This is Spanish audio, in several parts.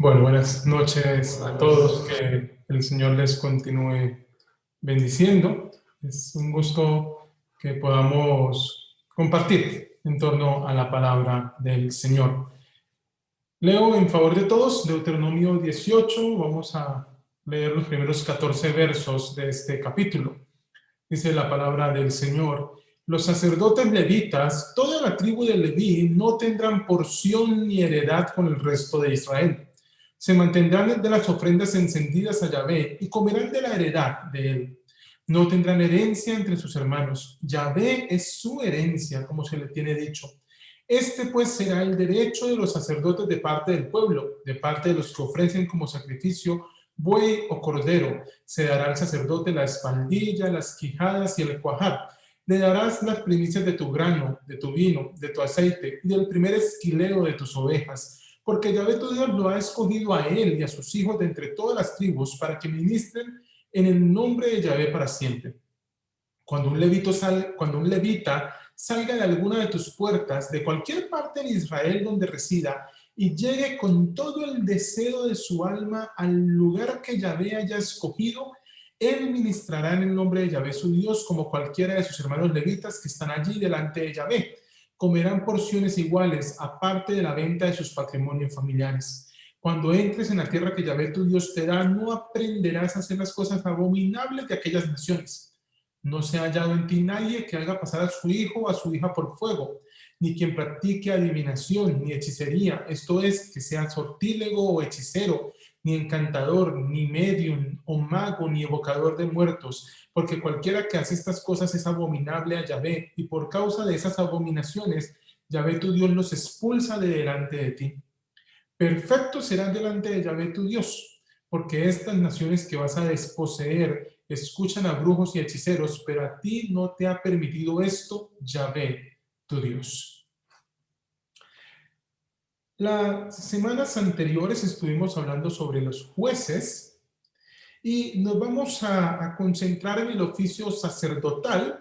Bueno, buenas noches a todos, que el Señor les continúe bendiciendo. Es un gusto que podamos compartir en torno a la palabra del Señor. Leo en favor de todos Deuteronomio 18, vamos a leer los primeros 14 versos de este capítulo. Dice la palabra del Señor: los sacerdotes levitas, toda la tribu de Leví, no tendrán porción ni heredad con el resto de Israel. Se mantendrán de las ofrendas encendidas a Yahvé y comerán de la heredad de él. No tendrán herencia entre sus hermanos. Yahvé es su herencia, como se le tiene dicho. Este pues será el derecho de los sacerdotes de parte del pueblo, de parte de los que ofrecen como sacrificio buey o cordero. Se dará al sacerdote la espaldilla, las quijadas y el cuajar. Le darás las primicias de tu grano, de tu vino, de tu aceite y del primer esquileo de tus ovejas, porque Yahvé tu Dios lo ha escogido a él y a sus hijos de entre todas las tribus para que ministren en el nombre de Yahvé para siempre. Cuando un levita salga de alguna de tus puertas, de cualquier parte de Israel donde resida, y llegue con todo el deseo de su alma al lugar que Yahvé haya escogido, él ministrará en el nombre de Yahvé su Dios, como cualquiera de sus hermanos levitas que están allí delante de Yahvé. Comerán porciones iguales, aparte de la venta de sus patrimonios familiares. Cuando entres en la tierra que Yahvé tu Dios te da, no aprenderás a hacer las cosas abominables de aquellas naciones. No se ha hallado en ti nadie que haga pasar a su hijo o a su hija por fuego, ni quien practique adivinación, ni hechicería, esto es, que sea sortílego o hechicero, ni encantador, ni medium, o mago, ni evocador de muertos, porque cualquiera que hace estas cosas es abominable a Yahvé, y por causa de esas abominaciones, Yahvé tu Dios los expulsa de delante de ti. Perfecto serás delante de Yahvé tu Dios, porque estas naciones que vas a desposeer escuchan a brujos y hechiceros, pero a ti no te ha permitido esto, Yahvé tu Dios. Las semanas anteriores estuvimos hablando sobre los jueces y nos vamos a concentrar en el oficio sacerdotal,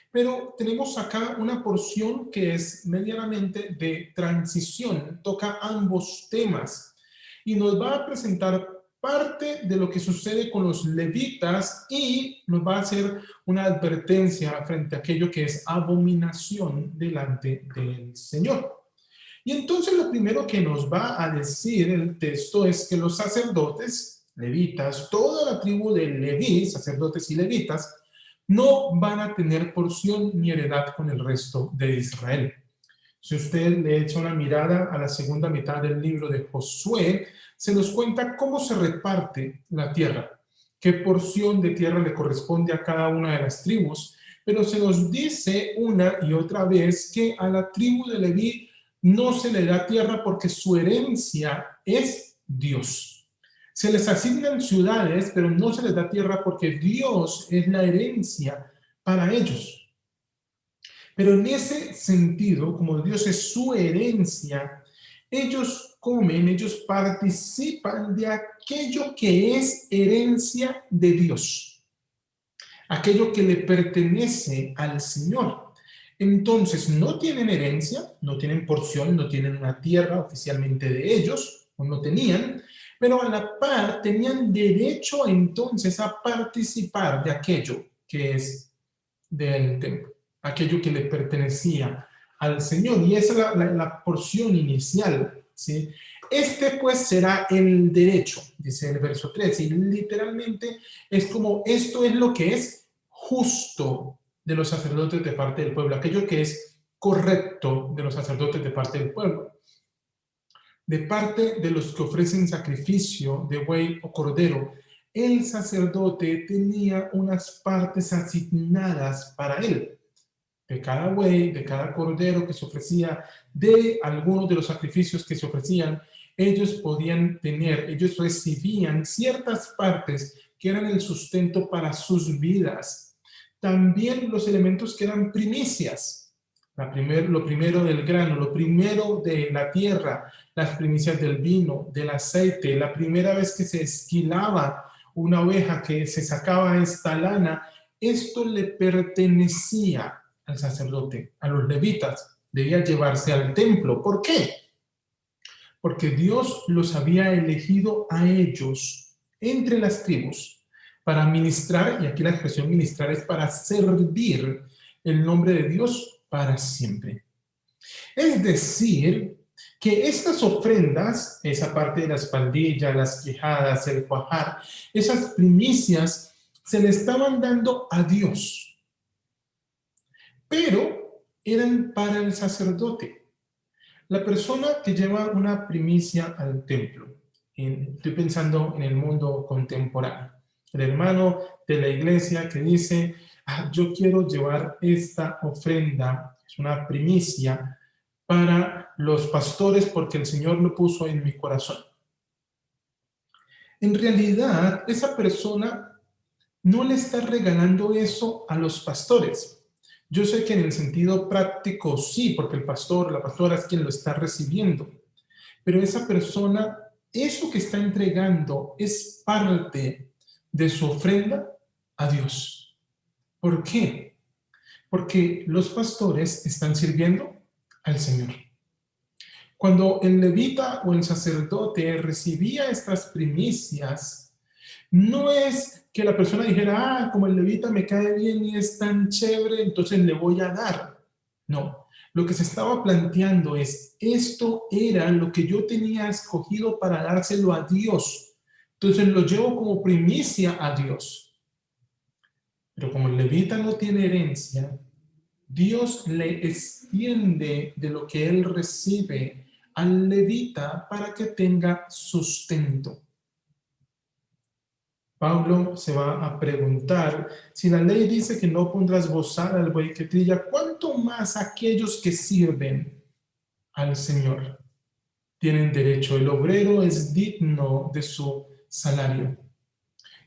pero tenemos acá una porción que es medianamente de transición, toca ambos temas y nos va a presentar parte de lo que sucede con los levitas y nos va a hacer una advertencia frente a aquello que es abominación delante del Señor. Y entonces lo primero que nos va a decir el texto es que los sacerdotes, levitas, toda la tribu de Leví, sacerdotes y levitas, no van a tener porción ni heredad con el resto de Israel. Si usted le echa una mirada a la segunda mitad del libro de Josué, se nos cuenta cómo se reparte la tierra, qué porción de tierra le corresponde a cada una de las tribus, pero se nos dice una y otra vez que a la tribu de Leví no se le da tierra porque su herencia es Dios. Se les asignan ciudades, pero no se les da tierra porque Dios es la herencia para ellos. Pero en ese sentido, como Dios es su herencia, ellos comen, ellos participan de aquello que es herencia de Dios, aquello que le pertenece al Señor. Entonces, no tienen herencia, no tienen porción, no tienen una tierra oficialmente de ellos, o no tenían, pero a la par tenían derecho entonces a participar de aquello que es del templo, aquello que le pertenecía al Señor, y esa es la porción inicial, ¿sí? Este pues será el derecho, dice el verso 3, y literalmente es como esto es lo que es justo de los sacerdotes de parte del pueblo, aquello que es correcto de los sacerdotes de parte del pueblo. De parte de los que ofrecen sacrificio de buey o cordero, el sacerdote tenía unas partes asignadas para él. De cada buey, de cada cordero que se ofrecía, de algunos de los sacrificios que se ofrecían, ellos podían tener, ellos recibían ciertas partes que eran el sustento para sus vidas. También los elementos que eran primicias, lo primero del grano, lo primero de la tierra, las primicias del vino, del aceite, la primera vez que se esquilaba una oveja, que se sacaba esta lana, esto le pertenecía al sacerdote, a los levitas, debía llevarse al templo. ¿Por qué? porque Dios los había elegido a ellos entre las tribus para ministrar, y aquí la expresión ministrar es para servir el nombre de Dios para siempre. Es decir, que estas ofrendas, esa parte de la espaldilla, las quijadas, el cuajar, esas primicias se le estaban dando a Dios, pero eran para el sacerdote, la persona que lleva una primicia al templo. Estoy pensando en el mundo contemporáneo. El hermano de la iglesia que dice, yo quiero llevar esta ofrenda, es una primicia, para los pastores porque el Señor lo puso en mi corazón. En realidad, esa persona no le está regalando eso a los pastores. Yo sé que en el sentido práctico sí, porque el pastor, la pastora es quien lo está recibiendo, pero esa persona, eso que está entregando es parte de su ofrenda a Dios. ¿Por qué? Porque los pastores están sirviendo al Señor. Cuando el levita o el sacerdote recibía estas primicias, no es que la persona dijera, como el levita me cae bien y es tan chévere, entonces le voy a dar. No, lo que se estaba planteando es, esto era lo que yo tenía escogido para dárselo a Dios. Entonces lo llevo como primicia a Dios. Pero como el levita no tiene herencia, Dios le extiende de lo que él recibe al levita para que tenga sustento. Pablo se va a preguntar, si la ley dice que no pondrás bozal al buey que trilla, ¿cuánto más aquellos que sirven al Señor tienen derecho? El obrero es digno de su salario.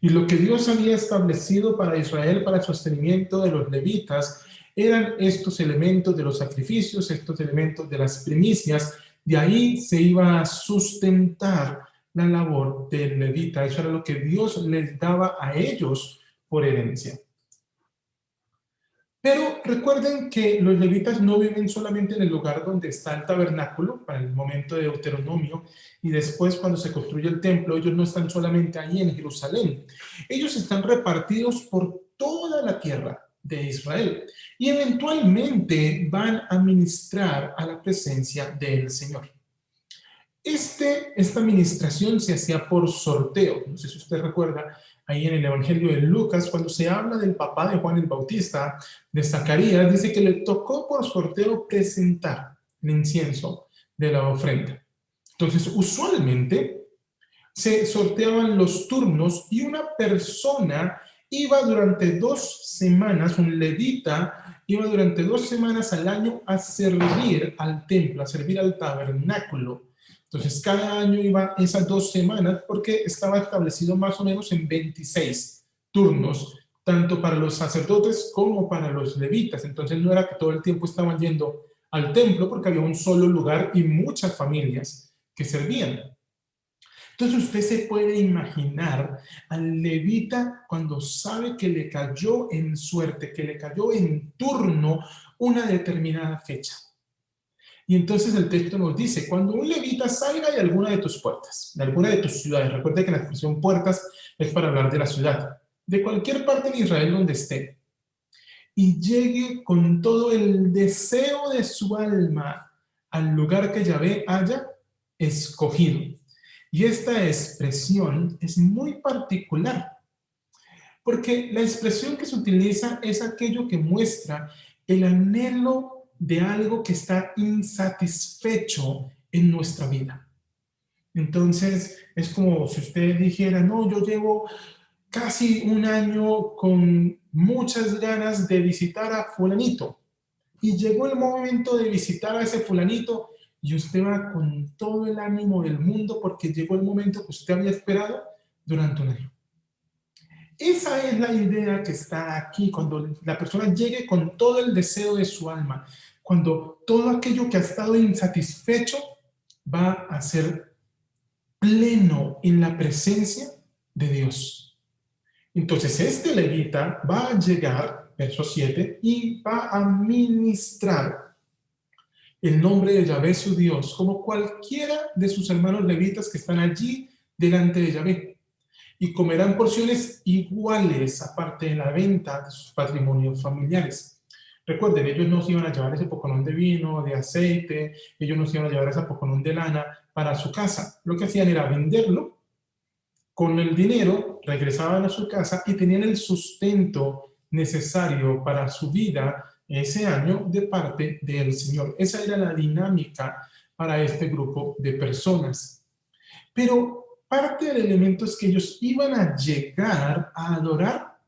Y lo que Dios había establecido para Israel, para el sostenimiento de los levitas, eran estos elementos de los sacrificios, estos elementos de las primicias. De ahí se iba a sustentar la labor del levita. Eso era lo que Dios les daba a ellos por herencia. Pero recuerden que los levitas no viven solamente en el lugar donde está el tabernáculo, para el momento de Deuteronomio, y después cuando se construye el templo, ellos no están solamente ahí en Jerusalén. Ellos están repartidos por toda la tierra de Israel y eventualmente van a ministrar a la presencia del Señor. Esta administración se hacía por sorteo. No sé si usted recuerda ahí en el Evangelio de Lucas, cuando se habla del papá de Juan el Bautista, de Zacarías, dice que le tocó por sorteo presentar el incienso de la ofrenda. Entonces, usualmente se sorteaban los turnos y una persona iba durante 2 semanas, un levita iba durante 2 semanas al año a servir al templo, a servir al tabernáculo. Entonces, cada año iba esas 2 semanas porque estaba establecido más o menos en 26 turnos, tanto para los sacerdotes como para los levitas. Entonces, no era que todo el tiempo estaban yendo al templo porque había un solo lugar y muchas familias que servían. Entonces, usted se puede imaginar al levita cuando sabe que le cayó en suerte, que le cayó en turno una determinada fecha. Y entonces el texto nos dice, cuando un levita salga de alguna de tus puertas, de alguna de tus ciudades, recuerde que la expresión puertas es para hablar de la ciudad, de cualquier parte de Israel donde esté, y llegue con todo el deseo de su alma al lugar que Yahvé haya escogido. Y esta expresión es muy particular, porque la expresión que se utiliza es aquello que muestra el anhelo de algo que está insatisfecho en nuestra vida. Entonces, es como si usted dijera, no, yo llevo casi un año con muchas ganas de visitar a fulanito. Y llegó el momento de visitar a ese fulanito y usted va con todo el ánimo del mundo porque llegó el momento que usted había esperado durante un año. Esa es la idea que está aquí, cuando la persona llegue con todo el deseo de su alma, cuando todo aquello que ha estado insatisfecho va a ser pleno en la presencia de Dios. Entonces este levita va a llegar, verso 7, y va a ministrar. el nombre de Yahvé su Dios, como cualquiera de sus hermanos levitas que están allí delante de Yahvé, y comerán porciones iguales aparte de la venta de sus patrimonios familiares. Recuerden, ellos no se iban a llevar ese poconón de vino, de aceite, ellos no se iban a llevar ese poconón de lana para su casa. Lo que hacían era venderlo, con el dinero regresaban a su casa y tenían el sustento necesario para su vida ese año de parte del Señor. Esa era la dinámica para este grupo de personas. Pero parte del elemento es que ellos iban a llegar a adorar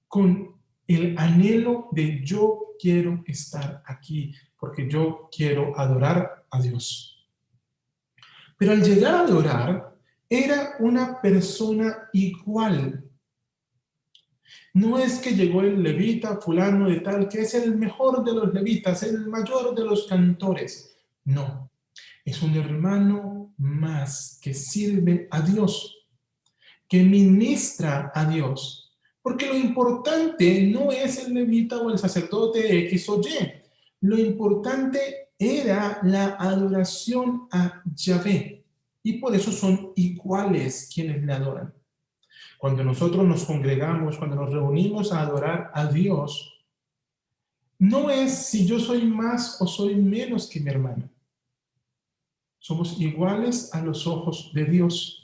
con el anhelo de yo quiero estar aquí, porque yo quiero adorar a Dios. Pero al llegar a adorar, era una persona igual. No es que llegó el levita fulano de tal, que es el mejor de los levitas, el mayor de los cantores. No, es un hermano más que sirve a Dios, que ministra a Dios. Porque lo importante no es el levita o el sacerdote X o Y. Lo importante era la adoración a Yahvé. Y por eso son iguales quienes le adoran. Cuando nosotros nos congregamos, cuando nos reunimos a adorar a Dios, no es si yo soy más o soy menos que mi hermano. Somos iguales a los ojos de Dios.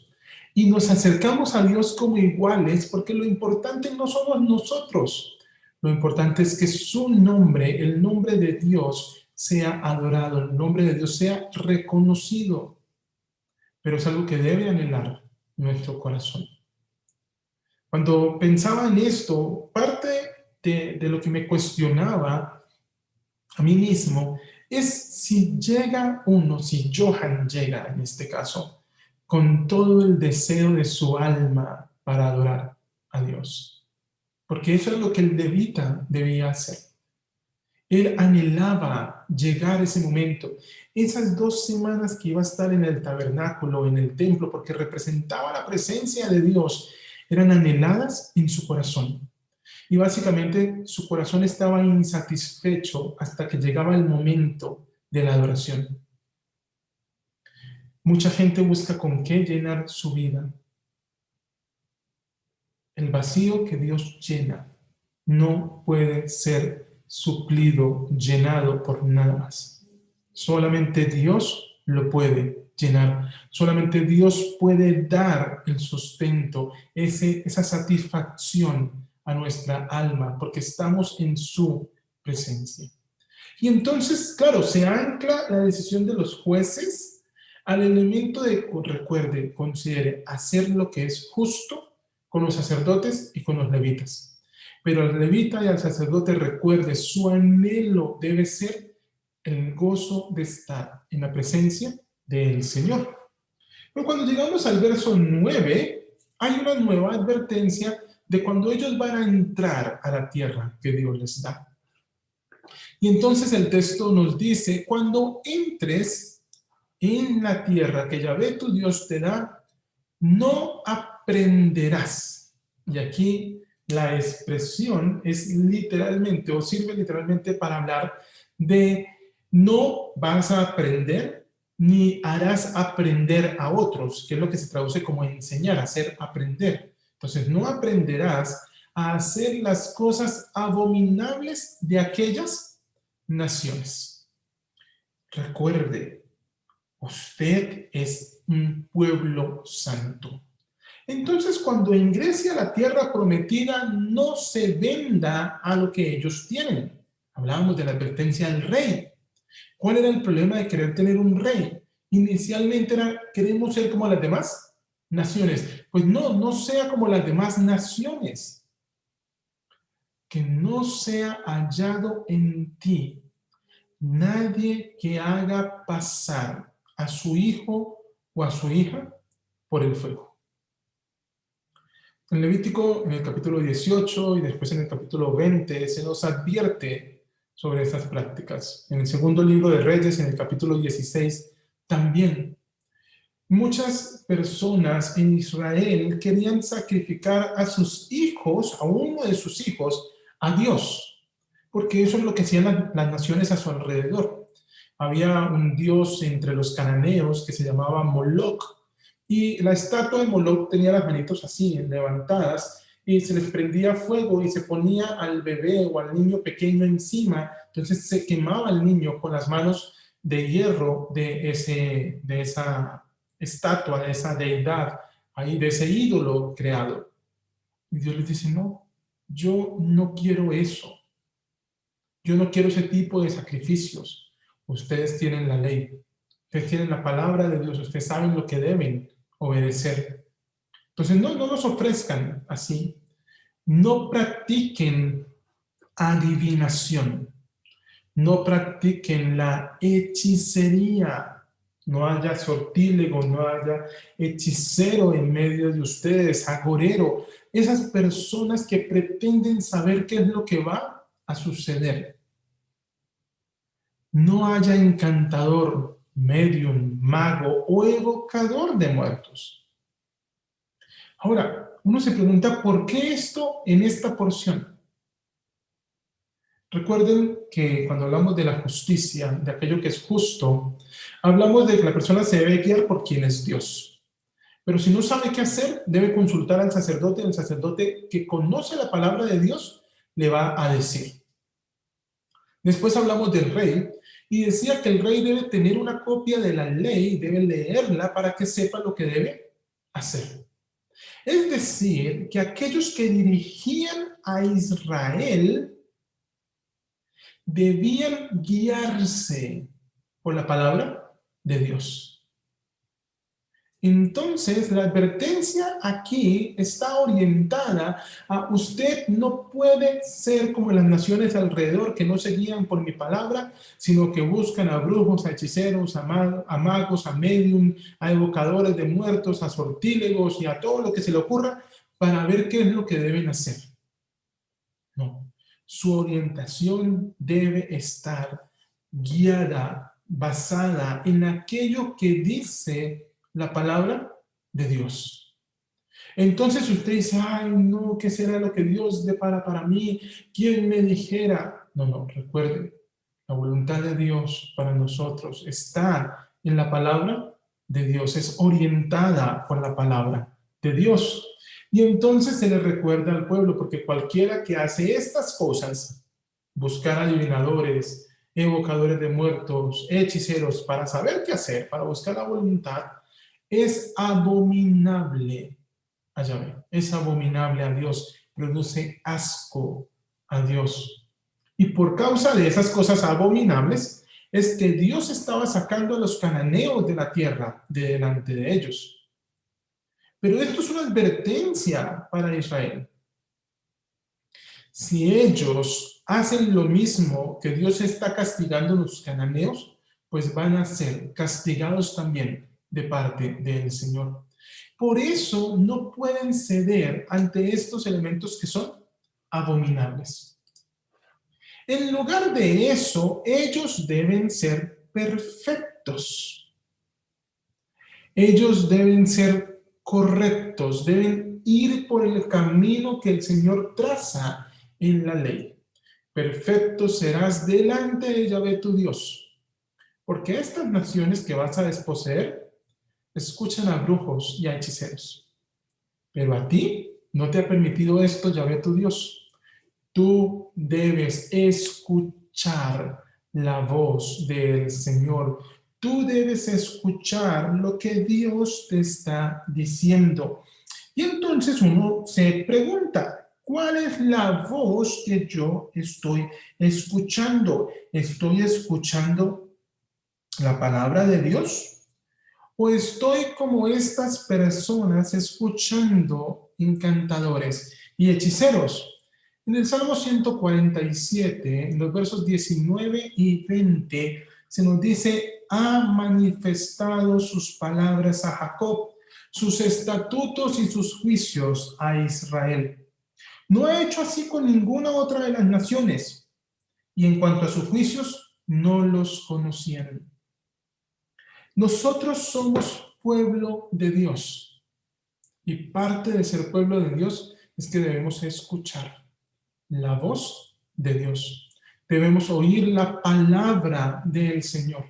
Y nos acercamos a Dios como iguales porque lo importante no somos nosotros. Lo importante es que su nombre, el nombre de Dios, sea adorado, el nombre de Dios sea reconocido. Pero es algo que debe anhelar nuestro corazón. Cuando pensaba en esto, parte de lo que me cuestionaba a mí mismo es si llega uno, si Johan llega en este caso, con todo el deseo de su alma para adorar a Dios. Porque eso es lo que el levita debía hacer. Él anhelaba llegar a ese momento. Esas 2 semanas que iba a estar en el tabernáculo, en el templo, porque representaba la presencia de Dios, eran anheladas en su corazón. Y básicamente su corazón estaba insatisfecho hasta que llegaba el momento de la adoración. Mucha gente busca con qué llenar su vida. El vacío que Dios llena no puede ser suplido, llenado por nada más. Solamente Dios lo puede llenar. Solamente Dios puede dar el sustento, esa satisfacción a nuestra alma, porque estamos en su presencia. Y entonces, claro, se ancla la decisión de los jueces al elemento de, recuerde, considere hacer lo que es justo con los sacerdotes y con los levitas. Pero al levita y al sacerdote, recuerde, su anhelo debe ser el gozo de estar en la presencia del Señor. Pero cuando llegamos al verso 9, hay una nueva advertencia de cuando ellos van a entrar a la tierra que Dios les da. Y entonces el texto nos dice, cuando entres en la tierra que Yahvé tu Dios te da, no aprenderás. Y aquí la expresión es literalmente, o sirve literalmente para hablar de no vas a aprender, ni harás aprender a otros, que es lo que se traduce como enseñar, hacer aprender. Entonces, no aprenderás a hacer las cosas abominables de aquellas naciones. Recuerde, usted es un pueblo santo. Entonces, cuando ingrese a la tierra prometida, no se venda a lo que ellos tienen. Hablábamos de la advertencia del rey. ¿Cuál era el problema de querer tener un rey? Inicialmente era, queremos ser como las demás naciones. Pues no, no sea como las demás naciones. Que no sea hallado en ti nadie que haga pasar a su hijo o a su hija por el fuego. En Levítico, en el capítulo 18 y después en el capítulo 20, se nos advierte sobre estas prácticas. En el segundo libro de Reyes, en el capítulo 16, también. Muchas personas en Israel querían sacrificar a sus hijos, a uno de sus hijos, a Dios, porque eso es lo que hacían las naciones a su alrededor. había un dios entre los cananeos que se llamaba Moloch, y la estatua de Moloch tenía las manitos así, levantadas, y se les prendía fuego y se ponía al bebé o al niño pequeño encima, entonces se quemaba al niño con las manos de hierro de esa estatua, de esa deidad, ahí, de ese ídolo creado. Y Dios les dice, no, yo no quiero eso. Yo no quiero ese tipo de sacrificios. Ustedes tienen la ley. Ustedes tienen la palabra de Dios. Ustedes saben lo que deben obedecer. Entonces, no los ofrezcan así. No practiquen adivinación. No practiquen la hechicería. No haya sortílego, no haya hechicero en medio de ustedes, agorero. Esas personas que pretenden saber qué es lo que va a suceder. No haya encantador, medium, mago o evocador de muertos. Ahora, uno se pregunta, ¿por qué esto en esta porción? Recuerden que cuando hablamos de la justicia, de aquello que es justo, hablamos de que la persona se debe guiar por quien es Dios. Pero si no sabe qué hacer, debe consultar al sacerdote. El sacerdote que conoce la palabra de Dios le va a decir. Después hablamos del rey y decía que el rey debe tener una copia de la ley, debe leerla para que sepa lo que debe hacer. Es decir, que aquellos que dirigían a Israel debían guiarse por la palabra de Dios. Entonces, la advertencia aquí está orientada a usted no puede ser como las naciones alrededor que no se guían por mi palabra, sino que buscan a brujos, a hechiceros, a magos, a medium, a evocadores de muertos, a sortílegos y a todo lo que se le ocurra para ver qué es lo que deben hacer. No, su orientación debe estar guiada, basada en aquello que dice la palabra de Dios. Entonces usted dice, ay, no, ¿qué será lo que Dios depara para mí? ¿Quién me dijera? No, recuerde, la voluntad de Dios para nosotros está en la palabra de Dios, es orientada por la palabra de Dios. Y entonces se le recuerda al pueblo, porque cualquiera que hace estas cosas, buscar adivinadores, evocadores de muertos, hechiceros, para saber qué hacer, para buscar la voluntad, es abominable a Yahvé, es abominable a Dios, produce asco a Dios. Y por causa de esas cosas abominables, es que Dios estaba sacando a los cananeos de la tierra de delante de ellos. Pero esto es una advertencia para Israel. Si ellos hacen lo mismo que Dios está castigando a los cananeos, pues van a ser castigados también de parte del Señor. Por eso no pueden ceder ante estos elementos que son abominables. En lugar de eso, ellos deben ser perfectos. Ellos deben ser correctos, deben ir por el camino que el Señor traza en la ley. Perfecto serás delante de Yahvé tu Dios. Porque estas naciones que vas a desposeer escuchan a brujos y a hechiceros. Pero a ti no te ha permitido esto Yahvé tu Dios. Tú debes escuchar la voz del Señor. Tú debes escuchar lo que Dios te está diciendo. Y entonces uno se pregunta, ¿cuál es la voz que yo estoy escuchando? ¿Estoy escuchando la palabra de Dios? ¿O estoy como estas personas escuchando encantadores y hechiceros? En el Salmo 147, en los versos 19 y 20, se nos dice, ha manifestado sus palabras a Jacob, sus estatutos y sus juicios a Israel. No ha hecho así con ninguna otra de las naciones, y en cuanto a sus juicios, no los conocieron. Nosotros somos pueblo de Dios, y parte de ser pueblo de Dios es que debemos escuchar la voz de Dios. Debemos oír la palabra del Señor.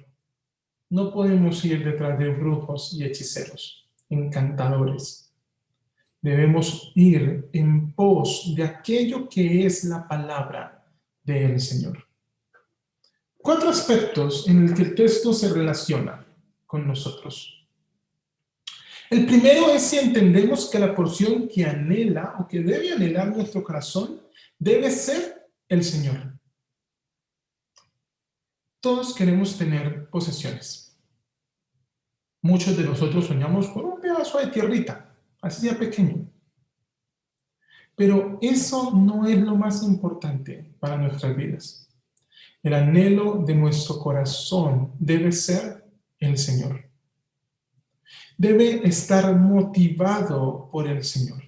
No podemos ir detrás de brujos y hechiceros, encantadores. Debemos ir en pos de aquello que es la palabra del Señor. 4 aspectos en el que el texto se relaciona con nosotros. El primero es si entendemos que la porción que anhela o que debe anhelar nuestro corazón debe ser el Señor. Todos queremos tener posesiones. Muchos de nosotros soñamos por un pedazo de tierrita, así sea pequeño. Pero eso no es lo más importante para nuestras vidas. El anhelo de nuestro corazón debe ser el Señor. Debe estar motivado por el Señor.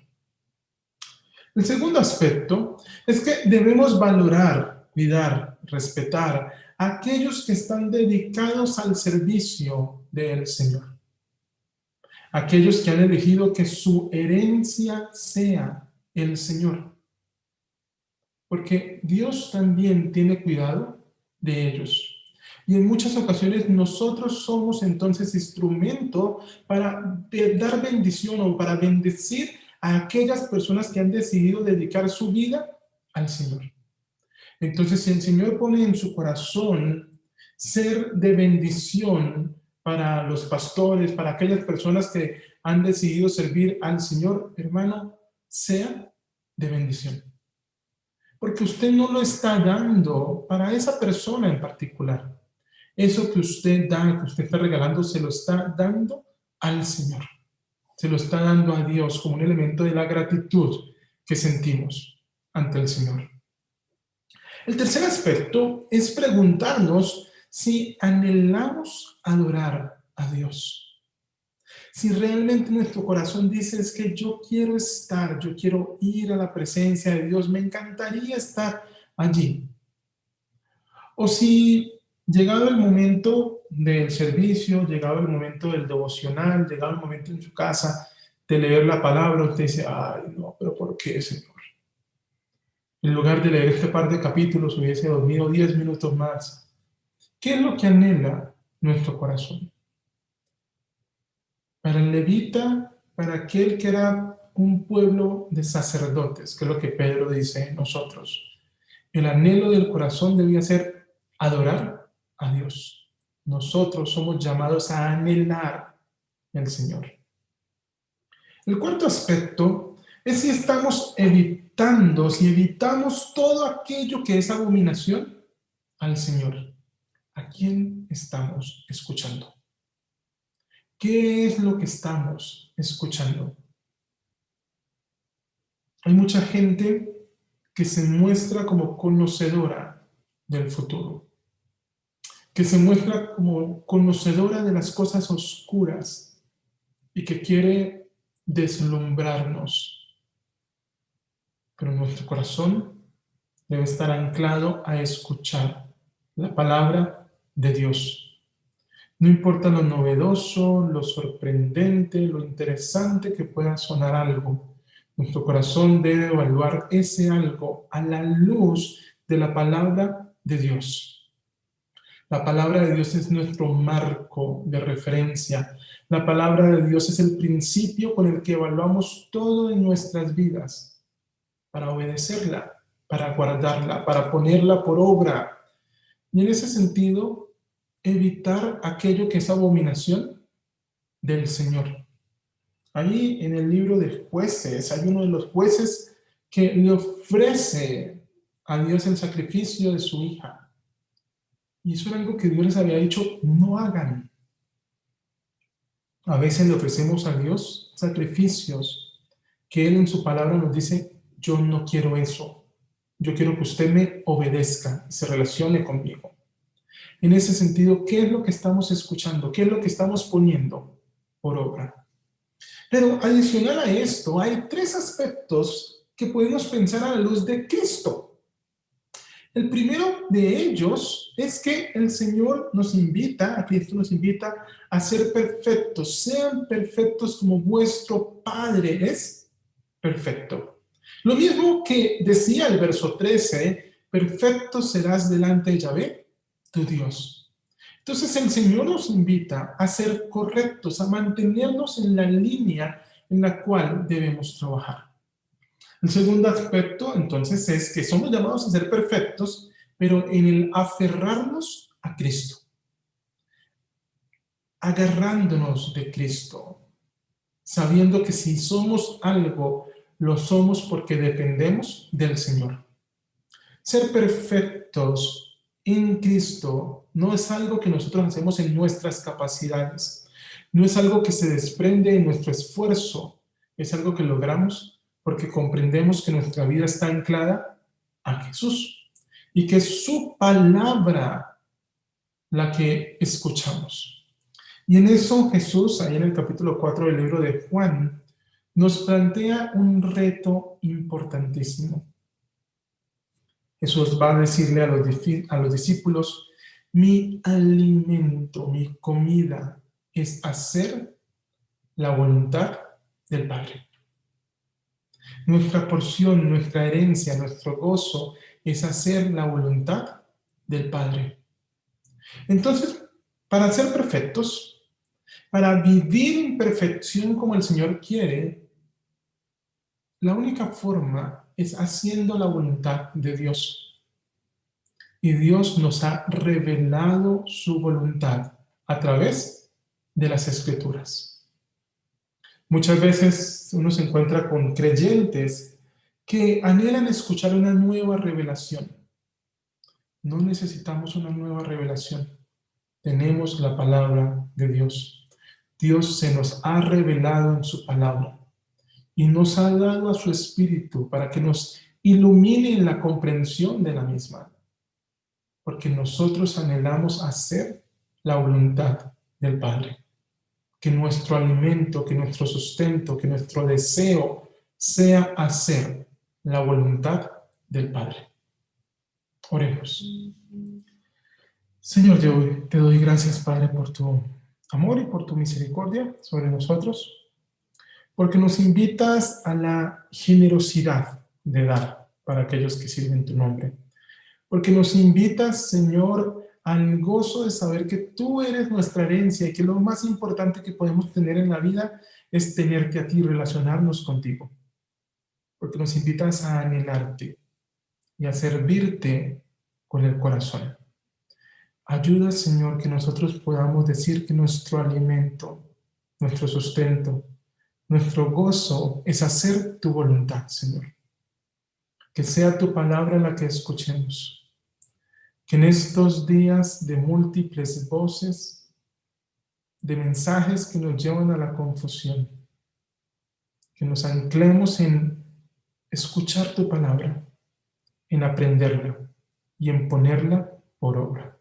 El segundo aspecto es que debemos valorar, cuidar, respetar a aquellos que están dedicados al servicio del Señor. Aquellos que han elegido que su herencia sea el Señor. Porque Dios también tiene cuidado de ellos. Y en muchas ocasiones nosotros somos entonces instrumento para dar bendición o para bendecir a aquellas personas que han decidido dedicar su vida al Señor. Entonces, si el Señor pone en su corazón ser de bendición para los pastores, para aquellas personas que han decidido servir al Señor, hermano, sea de bendición. Porque usted no lo está dando para esa persona en particular. Eso que usted da, que usted está regalando, se lo está dando al Señor. Se lo está dando a Dios como un elemento de la gratitud que sentimos ante el Señor. El tercer aspecto es preguntarnos si anhelamos adorar a Dios. Si realmente nuestro corazón dice es que yo quiero estar, yo quiero ir a la presencia de Dios, me encantaría estar allí. O si llegado el momento del servicio, llegado el momento del devocional, llegado el momento en su casa de leer la palabra, usted dice, ay no, pero ¿por qué, Señor? En lugar de leer este par de capítulos hubiese dormido 10 minutos más. ¿Qué es lo que anhela nuestro corazón? Para el levita, para aquel que era un pueblo de sacerdotes, que es lo que Pedro dice en nosotros. El anhelo del corazón debía ser adorar a Dios. Nosotros somos llamados a anhelar al Señor. El cuarto aspecto es si estamos evitando, si evitamos todo aquello que es abominación al Señor. ¿A quién estamos escuchando? ¿Qué es lo que estamos escuchando? Hay mucha gente que se muestra como conocedora del futuro, que se muestra como conocedora de las cosas oscuras y que quiere deslumbrarnos. Pero nuestro corazón debe estar anclado a escuchar la palabra de Dios. No importa lo novedoso, lo sorprendente, lo interesante que pueda sonar algo, nuestro corazón debe evaluar ese algo a la luz de la palabra de Dios. La palabra de Dios es nuestro marco de referencia. La palabra de Dios es el principio con el que evaluamos todo en nuestras vidas para obedecerla, para guardarla, para ponerla por obra. Y en ese sentido, evitar aquello que es abominación del Señor. Ahí en el libro de Jueces, hay uno de los jueces que le ofrece a Dios el sacrificio de su hija. Y eso era algo que Dios les había dicho, no hagan. A veces le ofrecemos a Dios sacrificios que Él en su palabra nos dice, yo no quiero eso. Yo quiero que usted me obedezca y se relacione conmigo. En ese sentido, ¿qué es lo que estamos escuchando? ¿Qué es lo que estamos poniendo por obra? Pero adicional a esto, hay 3 aspectos que podemos pensar a la luz de Cristo. El primero de ellos es que el Señor nos invita, a Cristo nos invita a ser perfectos. Sean perfectos como vuestro Padre es perfecto. Lo mismo que decía el verso 13, perfecto serás delante de Yahvé, tu Dios. Entonces el Señor nos invita a ser correctos, a mantenernos en la línea en la cual debemos trabajar. El segundo aspecto, entonces, es que somos llamados a ser perfectos, pero en el aferrarnos a Cristo, agarrándonos de Cristo, sabiendo que si somos algo, lo somos porque dependemos del Señor. Ser perfectos en Cristo no es algo que nosotros hacemos en nuestras capacidades, no es algo que se desprende de nuestro esfuerzo, es algo que logramos porque comprendemos que nuestra vida está anclada a Jesús y que es su palabra la que escuchamos. Y en eso Jesús, ahí en el capítulo 4 del libro de Juan, nos plantea un reto importantísimo. Jesús va a decirle a los discípulos, mi alimento, mi comida es hacer la voluntad del Padre. Nuestra porción, nuestra herencia, nuestro gozo es hacer la voluntad del Padre. Entonces, para ser perfectos, para vivir en perfección como el Señor quiere, la única forma es haciendo la voluntad de Dios. Y Dios nos ha revelado su voluntad a través de las Escrituras. Muchas veces uno se encuentra con creyentes que anhelan escuchar una nueva revelación. No necesitamos una nueva revelación. Tenemos la palabra de Dios. Dios se nos ha revelado en su palabra y nos ha dado a su Espíritu para que nos ilumine en la comprensión de la misma. Porque nosotros anhelamos hacer la voluntad del Padre. Que nuestro alimento, que nuestro sustento, que nuestro deseo sea hacer la voluntad del Padre. Oremos. Señor, yo te doy gracias, Padre, por tu amor y por tu misericordia sobre nosotros, porque nos invitas a la generosidad de dar para aquellos que sirven tu nombre. Porque nos invitas, Señor, al gozo de saber que tú eres nuestra herencia y que lo más importante que podemos tener en la vida es tenerte a ti, relacionarnos contigo. Porque nos invitas a anhelarte y a servirte con el corazón. Ayuda, Señor, que nosotros podamos decir que nuestro alimento, nuestro sustento, nuestro gozo es hacer tu voluntad, Señor. Que sea tu palabra la que escuchemos. Que en estos días de múltiples voces, de mensajes que nos llevan a la confusión, que nos anclemos en escuchar tu palabra, en aprenderla y en ponerla por obra.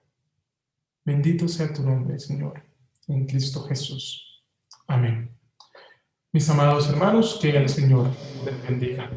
Bendito sea tu nombre, Señor, en Cristo Jesús. Amén. Mis amados hermanos, que el Señor les bendiga.